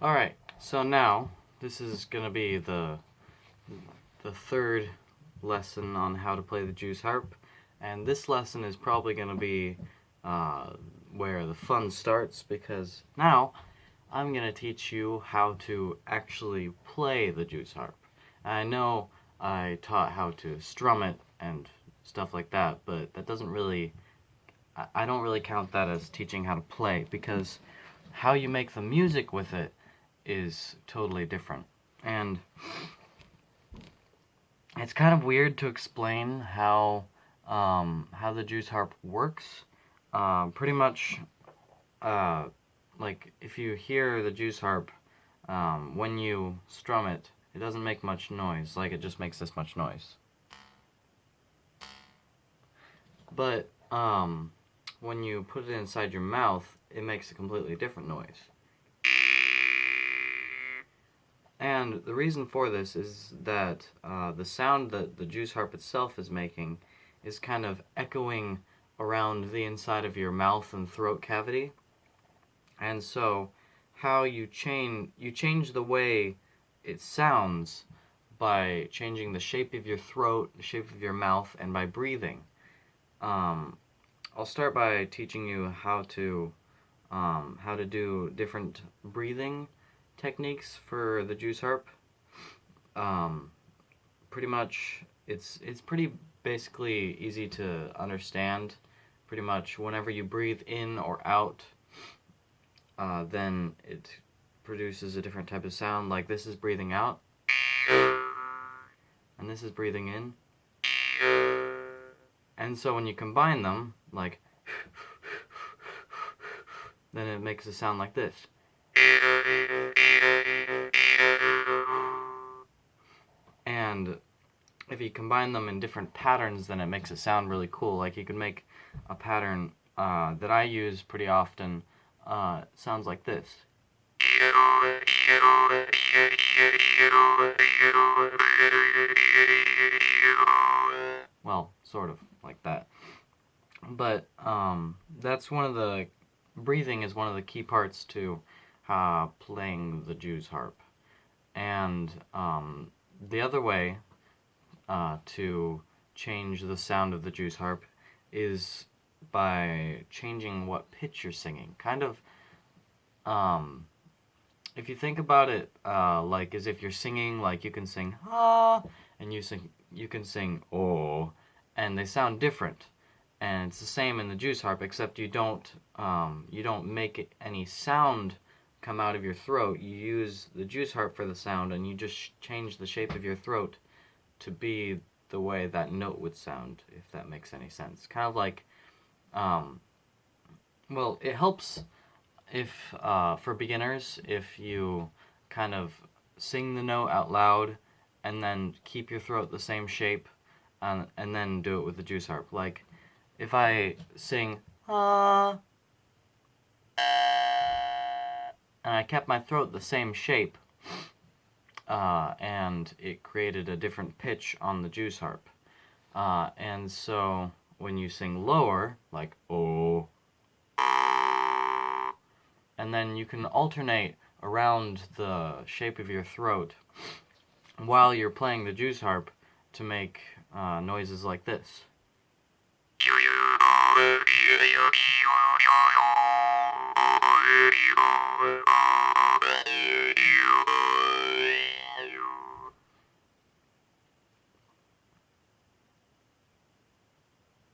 Alright, so now this is going to be the third lesson on how to play the Jaw Harp, and this lesson is probably going to be where the fun starts, because now I'm going to teach you how to actually play the Jaw Harp. I know I taught how to strum it and stuff like that, but that doesn't really, I don't really count that as teaching how to play, because how you make the music with it is totally different. And it's kind of weird to explain how the Jaw Harp works. Pretty much, like if you hear the Jaw Harp, when you strum it, it doesn't make much noise. Like it just makes this much noise. But when you put it inside your mouth, it makes a completely different noise. And the reason for this is that the sound that the Jaw Harp itself is making is kind of echoing around the inside of your mouth and throat cavity. And so how you change the way it sounds by changing the shape of your throat, the shape of your mouth, and by breathing. I'll start by teaching you how to do different breathing techniques for the Jaw Harp. Pretty much, it's pretty basically easy to understand. Pretty much, whenever you breathe in or out, then it produces a different type of sound. Like this is breathing out, and this is breathing in. And so when you combine them, like, then it makes a sound like this. And if you combine them in different patterns, then it makes it sound really cool. Like you can make a pattern that I use pretty often. Sounds like this. Well, sort of like that. But that's one of the breathing is one of the key parts to playing the Jaw Harp. And the other way to change the sound of the Jaw Harp is by changing what pitch you're singing. Kind of, if you think about it, like as if you're singing, like you can sing ah, and you can sing oh, and they sound different. And it's the same in the Jaw Harp, except you don't make any sound come out of your throat. You use the Jaw Harp for the sound, and you just change the shape of your throat to be the way that note would sound, if that makes any sense. Kind of like, well, it helps if for beginners, if you kind of sing the note out loud and then keep your throat the same shape, and then do it with the Jaw Harp. Like, if I sing ah, and I kept my throat the same shape, and it created a different pitch on the Jaw Harp. And so when you sing lower, like oh, and then you can alternate around the shape of your throat while you're playing the Jaw Harp to make noises like this.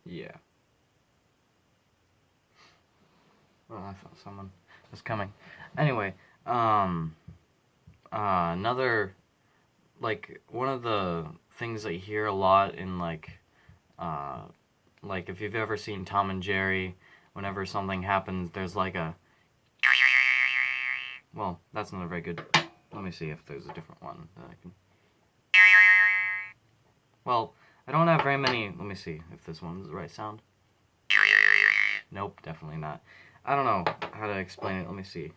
Yeah. Well, I thought someone was coming. Anyway, another, like, one of the things that you hear a lot in, like if you've ever seen Tom and Jerry, whenever something happens, there's like a, well, that's not a very good, let me see if there's a different one that I can, well, I don't have very many, let me see if this one's the right sound. Nope, definitely not. I don't know how to explain it, let me see.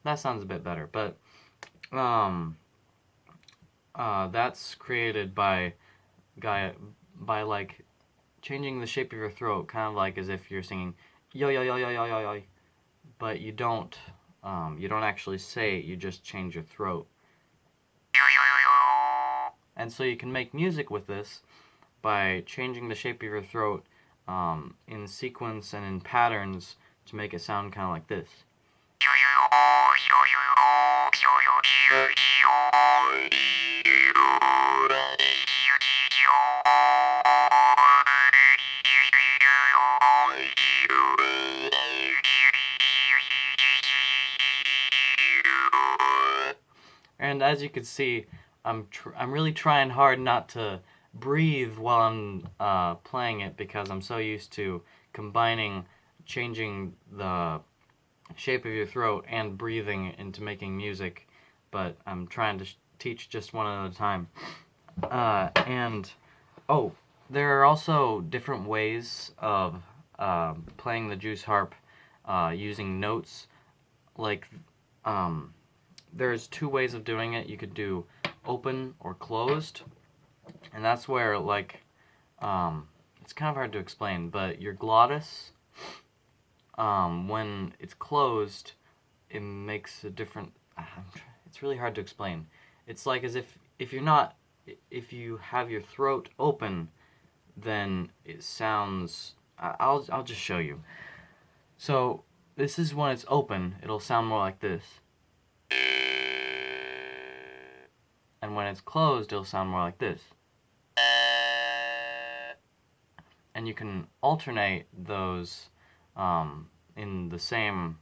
That sounds a bit better, but that's created by like changing the shape of your throat, kind of like as if you're singing yo yo yo yo yo yo yo, but you don't you don't actually say it, you just change your throat. And so you can make music with this by changing the shape of your throat in sequence and in patterns to make it sound kind of like this. And as you can see, I'm really trying hard not to breathe while I'm playing it, because I'm so used to changing the shape of your throat and breathing into making music, but I'm trying to teach just one at a time. Oh, there are also different ways of playing the Juice Harp using notes. Like, there's two ways of doing it. You could do open or closed, and that's where, like, it's kind of hard to explain, but your glottis, when it's closed, it makes a different, it's really hard to explain. It's like as if you have your throat open, then it sounds, I'll just show you. So this is when it's open, it'll sound more like this. And when it's closed, it'll sound more like this. And you can alternate those in the same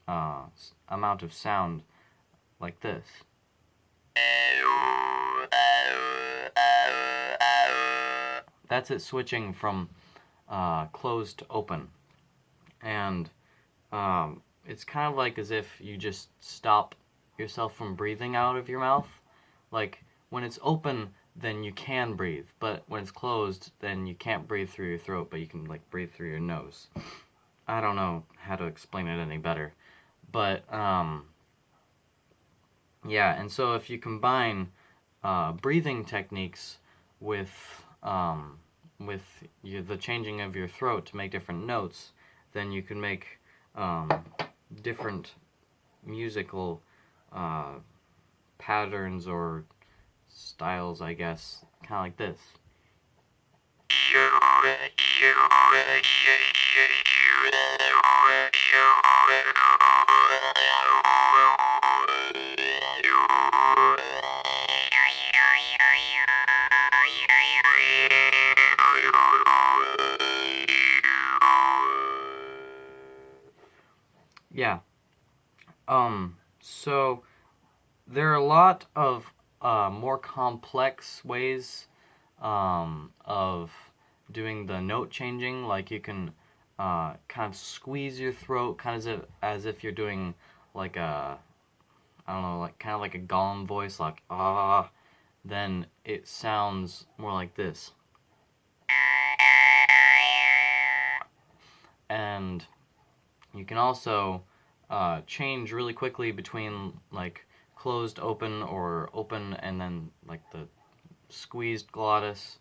amount of sound, like this. That's it switching from closed to open. And it's kind of like as if you just stop yourself from breathing out of your mouth. Like, when it's open, then you can breathe, but when it's closed, then you can't breathe through your throat, but you can, like, breathe through your nose. I don't know how to explain it any better, but yeah. And so if you combine breathing techniques with the changing of your throat to make different notes, then you can make different musical patterns or styles, I guess, kind of like this. Yeah. So there are a lot of more complex ways of doing the note changing. Like, you can kind of squeeze your throat, kind of as if you're doing like I don't know, like kind of like a Gollum voice, like ah. Then it sounds more like this. And you can also change really quickly between, like, closed open or open and then, like, the squeezed glottis.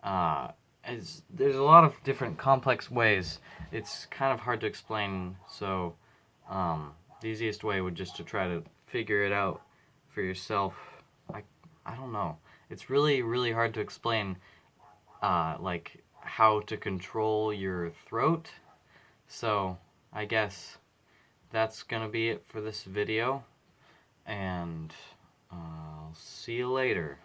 There's a lot of different complex ways. It's kind of hard to explain, so the easiest way would just to try to figure it out for yourself. I don't know. It's really, really hard to explain, like, how to control your throat. So I guess that's gonna be it for this video, and I'll see you later.